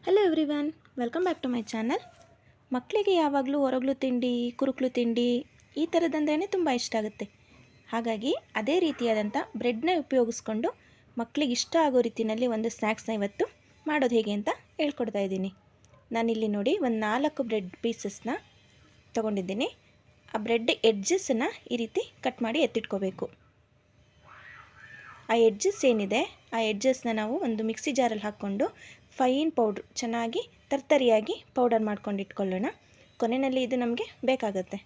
Hello everyone, welcome back to my channel. ಮಕ್ಕಳಿಗೆ ಯಾವಾಗಲೂ ಹೊರಗ್ಲು ತಿಂಡಿ, ಕುರುಕ್ಲು ತಿಂಡಿ ಈ ಥರದ್ದಂದ್ರೇ ತುಂಬ ಇಷ್ಟ ಆಗುತ್ತೆ. ಹಾಗಾಗಿ ಅದೇ ರೀತಿಯಾದಂಥ ಬ್ರೆಡ್ನ ಉಪಯೋಗಿಸ್ಕೊಂಡು ಮಕ್ಕಳಿಗೆ ಇಷ್ಟ ಆಗೋ ರೀತಿಯಲ್ಲಿ ಒಂದು ಸ್ನ್ಯಾಕ್ಸ್ನ ಇವತ್ತು ಮಾಡೋದು ಹೇಗೆ ಅಂತ ಹೇಳ್ಕೊಡ್ತಾ ಇದ್ದೀನಿ. ನಾನಿಲ್ಲಿ ನೋಡಿ ಒಂದು 4 ಬ್ರೆಡ್ ಪೀಸಸ್ನ ತೊಗೊಂಡಿದ್ದೀನಿ. ಆ ಬ್ರೆಡ್ ಎಡ್ಜಸ್ಸನ್ನು ಈ ರೀತಿ ಕಟ್ ಮಾಡಿ ಎತ್ತಿಟ್ಕೋಬೇಕು. ಆ ಎಡ್ಜಸ್ ಏನಿದೆ, ಆ ಎಡ್ಜಸ್ನ ನಾವು ಒಂದು ಮಿಕ್ಸಿ ಜಾರಲ್ಲಿ ಹಾಕ್ಕೊಂಡು ಫೈನ್ ಪೌಡ್ರ್ ಚೆನ್ನಾಗಿ ತರ್ತರಿಯಾಗಿ ಪೌಡರ್ ಮಾಡ್ಕೊಂಡು ಇಟ್ಕೊಳ್ಳೋಣ. ಕೊನೆಯಲ್ಲಿ ಇದು ನಮಗೆ ಬೇಕಾಗುತ್ತೆ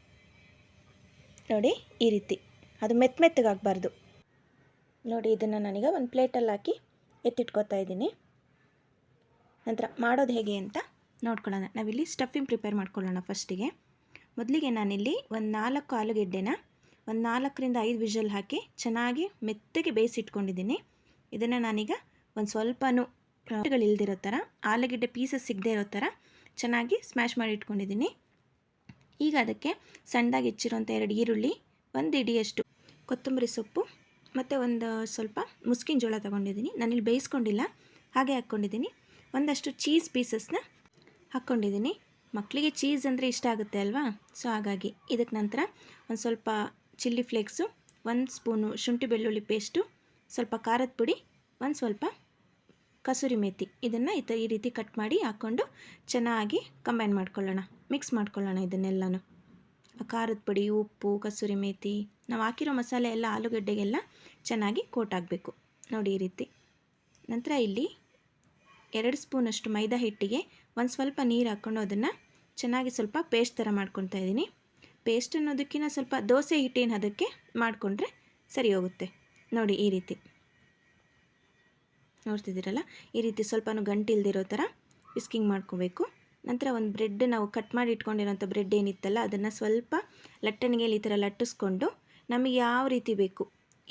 ನೋಡಿ, ಈ ರೀತಿ. ಅದು ಮೆತ್ತಗಾಗಬಾರ್ದು ನೋಡಿ. ಇದನ್ನು ನಾನೀಗ ಒಂದು ಪ್ಲೇಟಲ್ಲಿ ಹಾಕಿ ಎತ್ತಿಟ್ಕೊತಾ ಇದ್ದೀನಿ. ನಂತರ ಮಾಡೋದು ಹೇಗೆ ಅಂತ ನೋಡ್ಕೊಳ್ಳೋಣ. ನಾವಿಲ್ಲಿ ಸ್ಟಫಿಂಗ್ ಪ್ರಿಪೇರ್ ಮಾಡ್ಕೊಳ್ಳೋಣ. ಫಸ್ಟಿಗೆ ಮೊದಲಿಗೆ ನಾನಿಲ್ಲಿ ಒಂದು 4 ಆಲೂಗೆಡ್ಡೆನ ಒಂದು 4ರಿಂದ 5 ವಿಷಲ್ ಹಾಕಿ ಚೆನ್ನಾಗಿ ಮೆತ್ತಗೆ ಬೇಯಿಸಿಟ್ಕೊಂಡಿದ್ದೀನಿ. ಇದನ್ನು ನಾನೀಗ ಒಂದು ಸ್ವಲ್ಪನೂ ಇಲ್ದಿರೋ ಥರ, ಆಲೂಗೆಡ್ಡೆ ಪೀಸಸ್ ಸಿಗದೇ ಇರೋ ಥರ ಚೆನ್ನಾಗಿ ಸ್ಮ್ಯಾಶ್ ಮಾಡಿ ಇಟ್ಕೊಂಡಿದ್ದೀನಿ. ಈಗ ಅದಕ್ಕೆ ಸಣ್ಣದಾಗಿ ಹೆಚ್ಚಿರೋಂಥ 2 ಈರುಳ್ಳಿ, 1 ಇಡಿಯಷ್ಟು ಕೊತ್ತಂಬರಿ ಸೊಪ್ಪು ಮತ್ತು ಒಂದು ಸ್ವಲ್ಪ ಮುಸ್ಕಿನ ಜೋಳ ತೊಗೊಂಡಿದ್ದೀನಿ. ನಾನಿಲ್ಲಿ ಬೇಯಿಸ್ಕೊಂಡಿಲ್ಲ, ಹಾಗೆ ಹಾಕ್ಕೊಂಡಿದ್ದೀನಿ. ಒಂದಷ್ಟು ಚೀಸ್ ಪೀಸಸ್ನ ಹಾಕ್ಕೊಂಡಿದ್ದೀನಿ. ಮಕ್ಕಳಿಗೆ ಚೀಸ್ ಅಂದರೆ ಇಷ್ಟ ಆಗುತ್ತೆ ಅಲ್ವಾ, ಸೊ ಹಾಗಾಗಿ. ಇದಕ್ಕೆ ನಂತರ ಒಂದು ಸ್ವಲ್ಪ ಚಿಲ್ಲಿ ಫ್ಲೇಕ್ಸು, 1 ಸ್ಪೂನು ಶುಂಠಿ ಬೆಳ್ಳುಳ್ಳಿ ಪೇಸ್ಟು, ಸ್ವಲ್ಪ ಖಾರದ ಪುಡಿ, ಒಂದು ಸ್ವಲ್ಪ ಕಸೂರಿ ಮೇಥಿ, ಇದನ್ನು ಈ ರೀತಿ ಕಟ್ ಮಾಡಿ ಹಾಕ್ಕೊಂಡು ಚೆನ್ನಾಗಿ ಕಂಬೈನ್ ಮಾಡ್ಕೊಳ್ಳೋಣ, ಮಿಕ್ಸ್ ಮಾಡ್ಕೊಳ್ಳೋಣ ಇದನ್ನೆಲ್ಲನೂ. ಖಾರದ ಪುಡಿ, ಉಪ್ಪು, ಕಸೂರಿ ಮೇಥಿ, ನಾವು ಹಾಕಿರೋ ಮಸಾಲೆ ಎಲ್ಲ ಆಲೂಗಡ್ಡೆಗೆಲ್ಲ ಚೆನ್ನಾಗಿ ಕೋಟ್ ಆಗಬೇಕು ನೋಡಿ, ಈ ರೀತಿ. ನಂತರ ಇಲ್ಲಿ 2 ಸ್ಪೂನಷ್ಟು ಮೈದಾ ಹಿಟ್ಟಿಗೆ ಒಂದು ಸ್ವಲ್ಪ ನೀರು ಹಾಕ್ಕೊಂಡು ಅದನ್ನು ಚೆನ್ನಾಗಿ ಸ್ವಲ್ಪ ಪೇಸ್ಟ್ ಥರ ಮಾಡ್ಕೊತಾ ಇದ್ದೀನಿ. ಪೇಸ್ಟ್ ಅನ್ನೋದಕ್ಕಿಂತ ಸ್ವಲ್ಪ ದೋಸೆ ಹಿಟ್ಟಿನ ಅದಕ್ಕೆ ಮಾಡಿಕೊಂಡ್ರೆ ಸರಿ ಹೋಗುತ್ತೆ ನೋಡಿ, ಈ ರೀತಿ. ನೋಡ್ತಿದ್ದೀರಲ್ಲ, ಈ ರೀತಿ ಸ್ವಲ್ಪನೂ ಗಂಟಿಲ್ದಿರೋ ಥರ ವಿಸ್ಕಿಂಗ್ ಮಾಡ್ಕೋಬೇಕು. ನಂತರ ಒಂದು ಬ್ರೆಡ್, ನಾವು ಕಟ್ ಮಾಡಿ ಇಟ್ಕೊಂಡಿರೋಂಥ ಬ್ರೆಡ್ ಏನಿತ್ತಲ್ಲ, ಅದನ್ನು ಸ್ವಲ್ಪ ಲಟ್ಟಣಿಗೆಯಲ್ಲಿ ಈ ಥರ ಲಟ್ಟಿಸ್ಕೊಂಡು ನಮಗೆ ಯಾವ ರೀತಿ ಬೇಕು.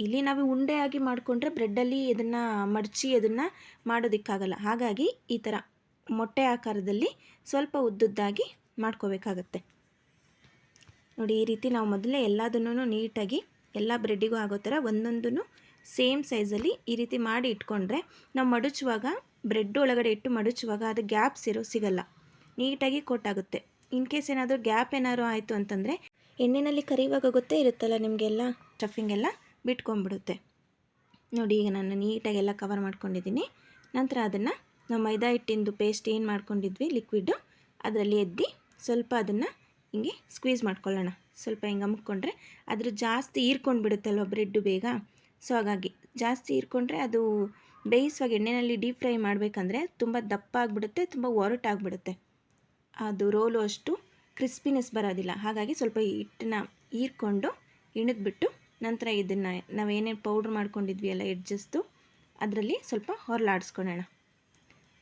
ಇಲ್ಲಿ ನಾವು ಉಂಡೆಯಾಗಿ ಮಾಡಿಕೊಂಡ್ರೆ ಬ್ರೆಡ್ಡಲ್ಲಿ ಇದನ್ನು ಮಡಚಿ ಅದನ್ನು ಮಾಡೋದಕ್ಕಾಗಲ್ಲ. ಹಾಗಾಗಿ ಈ ಥರ ಮೊಟ್ಟೆ ಆಕಾರದಲ್ಲಿ ಸ್ವಲ್ಪ ಉದ್ದುದ್ದಾಗಿ ಮಾಡ್ಕೋಬೇಕಾಗತ್ತೆ ನೋಡಿ, ಈ ರೀತಿ. ನಾವು ಮೊದಲೇ ಎಲ್ಲದನ್ನೂ ನೀಟಾಗಿ ಎಲ್ಲ ಬ್ರೆಡ್ಡಿಗೂ ಆಗೋ ಥರ ಒಂದೊಂದನ್ನು ಸೇಮ್ ಸೈಜಲ್ಲಿ ಈ ರೀತಿ ಮಾಡಿ ಇಟ್ಕೊಂಡ್ರೆ ನಾವು ಮಡಚುವಾಗ, ಬ್ರೆಡ್ ಒಳಗಡೆ ಇಟ್ಟು ಮಡಚುವಾಗ ಅದು ಗ್ಯಾಪ್ಸ್ ಸಿಗಲ್ಲ, ನೀಟಾಗಿ ಕೋಟಾಗುತ್ತೆ. ಇನ್ ಕೇಸ್ ಏನಾದರೂ ಗ್ಯಾಪ್ ಏನಾದರೂ ಆಯಿತು ಅಂತಂದರೆ ಎಣ್ಣೆಯಲ್ಲಿ ಕರಿಯುವಾಗ ಗೊತ್ತೇ ಇರುತ್ತಲ್ಲ ನಿಮಗೆಲ್ಲ, ಸ್ಟಫಿಂಗ್ ಎಲ್ಲ ಬಿಟ್ಕೊಂಡ್ಬಿಡುತ್ತೆ ನೋಡಿ. ಈಗ ನಾನು ನೀಟಾಗೆಲ್ಲ ಕವರ್ ಮಾಡ್ಕೊಂಡಿದ್ದೀನಿ. ನಂತರ ಅದನ್ನು ನಾವು ಮೈದಾ ಹಿಟ್ಟಿಂದು ಪೇಸ್ಟ್ ಏನು ಮಾಡ್ಕೊಂಡಿದ್ವಿ ಲಿಕ್ವಿಡ್ಡು, ಅದರಲ್ಲಿ ಎದ್ದಿ ಸ್ವಲ್ಪ ಅದನ್ನು ಹಿಂಗೆ ಸ್ಕ್ವೀಸ್ ಮಾಡ್ಕೊಳ್ಳೋಣ. ಸ್ವಲ್ಪ ಹಿಂಗೆ ಅಮ್ಕೊಂಡ್ರೆ ಅದ್ರ ಜಾಸ್ತಿ ಹೀರ್ಕೊಂಡು ಬಿಡುತ್ತಲ್ವ ಬ್ರೆಡ್ಡು ಬೇಗ, ಸೊ ಹಾಗಾಗಿ ಜಾಸ್ತಿ ಹೀರ್ಕೊಂಡ್ರೆ ಅದು ಬೇಯಿಸುವಾಗ ಎಣ್ಣೆಯಲ್ಲಿ ಡೀಪ್ ಫ್ರೈ ಮಾಡಬೇಕಂದ್ರೆ ತುಂಬ ದಪ್ಪ ಆಗಿಬಿಡುತ್ತೆ, ತುಂಬ ಒರಟಾಗಿಬಿಡುತ್ತೆ. ಅದು ರೋಲು ಅಷ್ಟು ಕ್ರಿಸ್ಪಿನೆಸ್ ಬರೋದಿಲ್ಲ. ಹಾಗಾಗಿ ಸ್ವಲ್ಪ ಹಿಟ್ಟನ್ನ ಹೀರ್ಕೊಂಡು ಇಣಿದ್ಬಿಟ್ಟು ನಂತರ ಇದನ್ನು ನಾವೇನೇನು ಪೌಡ್ರ್ ಮಾಡ್ಕೊಂಡಿದ್ವಿ ಎಲ್ಲ ಎಡ್ಜಸ್ತು ಅದರಲ್ಲಿ ಸ್ವಲ್ಪ ಹೊರಲಾಡಿಸ್ಕೊಳ್ಳೋಣ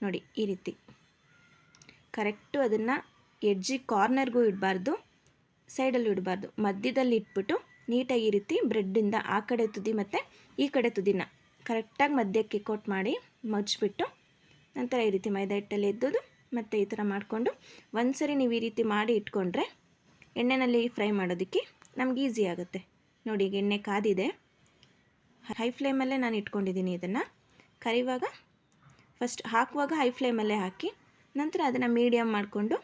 ನೋಡಿ, ಈ ರೀತಿ. ಕರೆಕ್ಟು ಅದನ್ನು ಎಡ್ಜಿಗೆ ಕಾರ್ನರ್ಗೂ ಇಡಬಾರ್ದು, ಸೈಡಲ್ಲೂ ಇಡಬಾರ್ದು, ಮಧ್ಯದಲ್ಲಿ ಇಟ್ಬಿಟ್ಟು ನೀಟಾಗಿ ಈ ರೀತಿ ಬ್ರೆಡ್ಡಿಂದ ಆ ಕಡೆ ತುದಿ ಮತ್ತು ಈ ಕಡೆ ತುದಿನ ಕರೆಕ್ಟಾಗಿ ಮಧ್ಯಕ್ಕೆ ಕೋಟ್ ಮಾಡಿ ಮಡ್ಚಿಬಿಟ್ಟು ನಂತರ ಈ ರೀತಿ ಮೈದಾ ಹಿಟ್ಟಲ್ಲಿ ಎದ್ದೋದು ಮತ್ತು ಈ ಥರ ಮಾಡಿಕೊಂಡು ಒಂದ್ಸರಿ ನೀವು ಈ ರೀತಿ ಮಾಡಿ ಇಟ್ಕೊಂಡ್ರೆ ಎಣ್ಣೆಯಲ್ಲಿ ಫ್ರೈ ಮಾಡೋದಕ್ಕೆ ನಮ್ಗೆ ಈಸಿ ಆಗುತ್ತೆ ನೋಡಿ. ಈಗ ಎಣ್ಣೆ ಕಾದಿದೆ, ಹೈ ಫ್ಲೇಮಲ್ಲೇ ನಾನು ಇಟ್ಕೊಂಡಿದ್ದೀನಿ. ಇದನ್ನು ಕರಿವಾಗ ಫಸ್ಟ್ ಹಾಕುವಾಗ ಹೈ ಫ್ಲೇಮಲ್ಲೇ ಹಾಕಿ ನಂತರ ಅದನ್ನು ಮೀಡಿಯಮ್ ಮಾಡಿಕೊಂಡು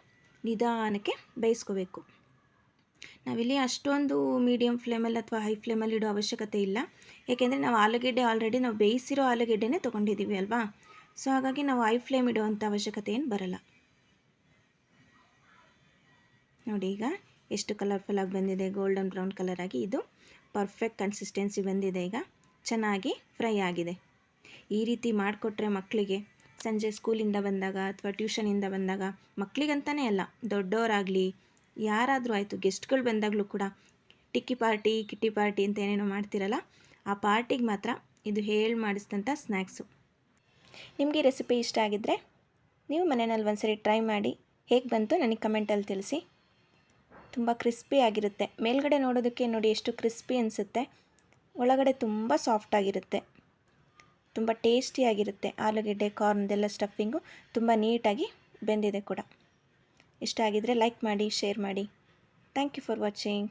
ನಿಧಾನಕ್ಕೆ ಬೇಯಿಸ್ಕೋಬೇಕು. ನಾವಿಲ್ಲಿ ಅಷ್ಟೊಂದು ಮೀಡಿಯಮ್ ಫ್ಲೇಮಲ್ಲಿ ಅಥವಾ ಹೈ ಫ್ಲೇಮಲ್ಲಿ ಇಡೋ ಅವಶ್ಯಕತೆ ಇಲ್ಲ, ಏಕೆಂದರೆ ನಾವು ಆಲೂಗೆಡ್ಡೆ ಆಲ್ರೆಡಿ ನಾವು ಬೇಯಿಸಿರೋ ಆಲೂಗೆಡ್ಡೆನೇ ತೊಗೊಂಡಿದ್ದೀವಿ ಅಲ್ವಾ, ಸೊ ಹಾಗಾಗಿ ನಾವು ಹೈ ಫ್ಲೇಮ್ ಇಡುವಂಥ ಅವಶ್ಯಕತೆ ಏನು ಬರಲ್ಲ ನೋಡಿ. ಈಗ ಎಷ್ಟು ಕಲರ್ಫುಲ್ಲಾಗಿ ಬಂದಿದೆ, ಗೋಲ್ಡನ್ ಬ್ರೌನ್ ಕಲರ್ ಆಗಿ. ಇದು ಪರ್ಫೆಕ್ಟ್ ಕನ್ಸಿಸ್ಟೆನ್ಸಿ ಬಂದಿದೆ. ಈಗ ಚೆನ್ನಾಗಿ ಫ್ರೈ ಆಗಿದೆ. ಈ ರೀತಿ ಮಾಡಿಕೊಟ್ರೆ ಮಕ್ಕಳಿಗೆ ಸಂಜೆ ಸ್ಕೂಲಿಂದ ಬಂದಾಗ ಅಥವಾ ಟ್ಯೂಷನಿಂದ ಬಂದಾಗ, ಮಕ್ಕಳಿಗಂತಲೇ ಅಲ್ಲ, ದೊಡ್ಡವರಾಗಲಿ ಯಾರಾದರೂ ಆಯಿತು, ಗೆಸ್ಟ್ಗಳು ಬಂದಾಗಲೂ ಕೂಡ ಟಿಕ್ಕಿ ಪಾರ್ಟಿ, ಕಿಟ್ಟಿ ಪಾರ್ಟಿ ಅಂತ ಏನೇನೋ ಮಾಡ್ತಿರಲ್ಲ, ಆ ಪಾರ್ಟಿಗೆ ಮಾತ್ರ ಇದು ಹೇಳಿ ಮಾಡಿಸಿದಂಥ ಸ್ನ್ಯಾಕ್ಸು. ನಿಮಗೆ ರೆಸಿಪಿ ಇಷ್ಟ ಆಗಿದ್ದರೆ ನೀವು ಮನೆಯಲ್ಲಿ ಒಂದ್ಸರಿ ಟ್ರೈ ಮಾಡಿ, ಹೇಗೆ ಬಂತು ನನಗೆ ಕಮೆಂಟಲ್ಲಿ ತಿಳಿಸಿ. ತುಂಬ ಕ್ರಿಸ್ಪಿ ಆಗಿರುತ್ತೆ. ಮೇಲ್ಗಡೆ ನೋಡೋದಕ್ಕೆ ನೋಡಿ ಎಷ್ಟು ಕ್ರಿಸ್ಪಿ ಅನಿಸುತ್ತೆ, ಒಳಗಡೆ ತುಂಬ ಸಾಫ್ಟಾಗಿರುತ್ತೆ, ತುಂಬ ಟೇಸ್ಟಿಯಾಗಿರುತ್ತೆ. ಆಲೂಗೆಡ್ಡೆ, ಕಾರ್ನ್ದೆಲ್ಲ ಸ್ಟಫಿಂಗು ತುಂಬ ನೀಟಾಗಿ ಬೆಂದಿದೆ ಕೂಡ. ಇಷ್ಟ ಆಗಿದ್ದರೆ ಲೈಕ್ ಮಾಡಿ, ಶೇರ್ ಮಾಡಿ. Thank you for watching.